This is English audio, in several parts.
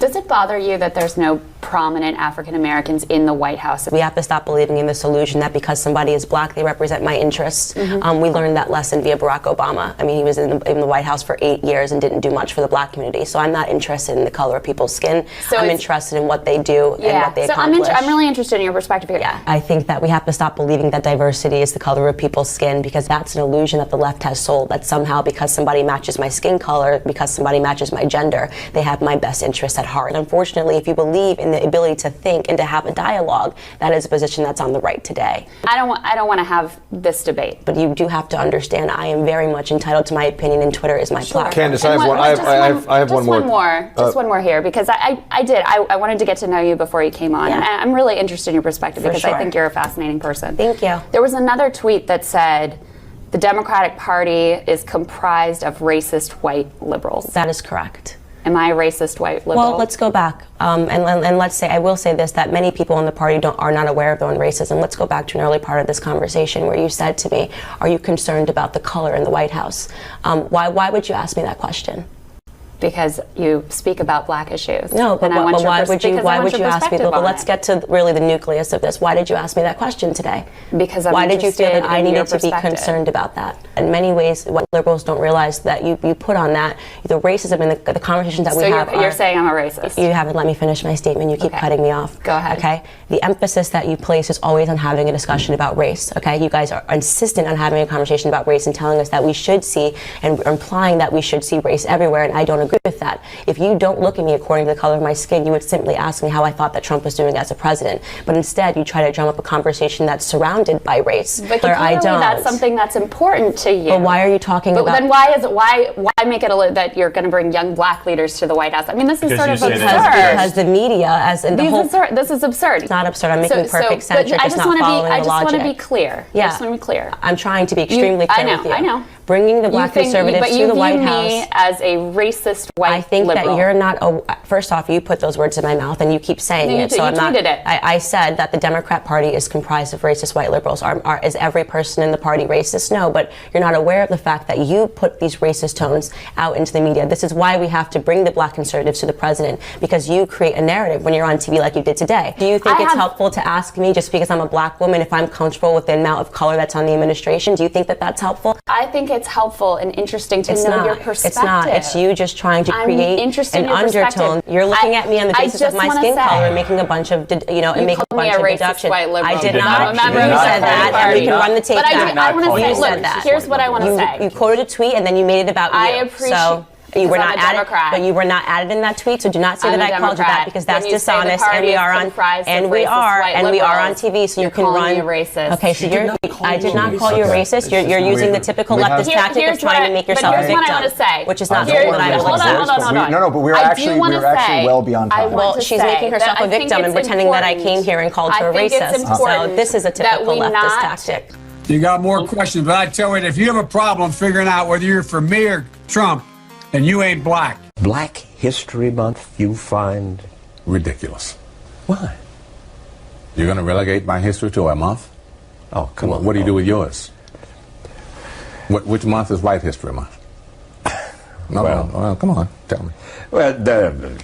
Does it bother you that there's no prominent African Americans in the White House? We have to stop believing in this illusion that because somebody is black, they represent my interests. We learned that lesson via Barack Obama. I mean, he was in the White House for 8 years and didn't do much for the black community. So I'm not interested in the color of people's skin. So I'm interested in what they do and what they accomplish. I'm really interested in your perspective here. Yeah, I think that we have to stop believing that diversity is the color of people's skin, because that's an illusion that the left has sold, that somehow because somebody matches my skin color, because somebody matches my gender, they have my best interest at heart. And unfortunately, if you believe in the ability to think and to have a dialogue, that is a position that's on the right today. I don't want to have this debate. But you do have to understand I am very much entitled to my opinion, and Twitter is my platform. Candace, I have one more. Just one more here, because I wanted to get to know you before you came on. And I'm really interested in your perspective, because I think you're a fascinating person. Thank you. There was another tweet that said, the Democratic Party is comprised of racist white liberals. That is correct. Am I a racist white liberal? Well, let's go back and let's say, I will say this, that many people in the party are not aware of their own racism. Let's go back to an early part of this conversation where you said to me, are you concerned about the color in the White House? Why would you ask me that question? Because you speak about black issues. No, but why would you ask me? But let's get to really the nucleus of this. Why did you ask me that question today? Because I'm why did you feel that I needed to be perspective. concerned about that? In many ways, what liberals don't realize that you put on that, the racism and the conversations that we have. So you're saying I'm a racist? You haven't let me finish my statement. You keep cutting me off. Go ahead. Okay. The emphasis that you place is always on having a discussion about race. Okay. You guys are insistent on having a conversation about race and telling us that we should see, and implying that we should see race everywhere, and I don't agree with that. If you don't look at me according to the color of my skin, you would simply ask me how I thought that Trump was doing as a president. But instead, you try to drum up a conversation that's surrounded by race. But clearly that's something that's important to you. But why are you talking about? Then why make it that you're going to bring young black leaders to the White House? I mean, this is sort of absurd. Because the media, this is absurd. It's not absurd. I'm making perfect sense. You're just not following the logic. I just want to be clear. Yeah. I just want to be clear. I'm trying to be extremely clear with you. I know. Bringing the black conservatives to the White House. But you view me as a racist white I think liberal. That you're not. First off, you put those words in my mouth, and you keep saying it. So I'm not. I said that the Democrat Party is comprised of racist white liberals. Is every person in the party racist? No, but you're not aware of the fact that you put these racist tones out into the media. This is why we have to bring the black conservatives to the president, because you create a narrative when you're on TV like you did today. Do you think it's helpful to ask me, just because I'm a black woman, if I'm comfortable with the amount of color that's on the administration? Do you think that that's helpful? I think it's helpful and interesting to know your perspective. It's not. It's you just trying to create an undertone. You're looking at me on the basis of my skin color and making a bunch of, and making a bunch of deductions. I did not. You said that, and we can run the tape back. You said that. Here's what I want to say. You quoted a tweet and then you made it about you. I appreciate. You were not added, but you were not added in that tweet. So do not say that I called you that, because that's dishonest. And we are on, TV. So you can run. Racist. Okay, so I did not call you a racist. You're using the typical leftist tactic of trying to make yourself a victim, which is not something that I will accept. No, but we're actually well beyond time. Well, she's making herself a victim and pretending that I came here and called her a racist. So this is a typical leftist tactic. You got more questions, but I tell you, if you have a problem figuring out whether you're for me or Trump, and you ain't black. Black History Month you find ridiculous. Why? You're going to relegate my history to a month? Oh, come on. What do you do with yours? Which month is White History Month? Well, come on, tell me. Well,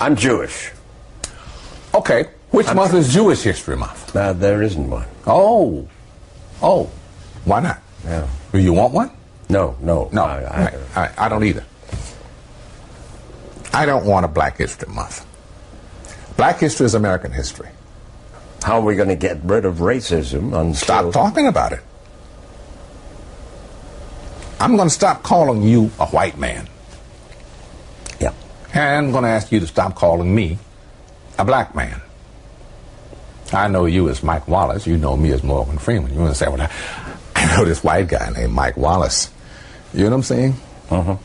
I'm Jewish. Okay, which month is Jewish History Month? There isn't one. Oh, why not? Yeah. Do you want one? No. I don't either. I don't want a Black History Month. Black history is American history. How are we going to get rid of racism? Stop talking about it. I'm going to stop calling you a white man. Yeah. And I'm going to ask you to stop calling me a black man. I know you as Mike Wallace. You know me as Morgan Freeman. You want to say, well, I know this white guy named Mike Wallace. You know what I'm saying? Uh-huh.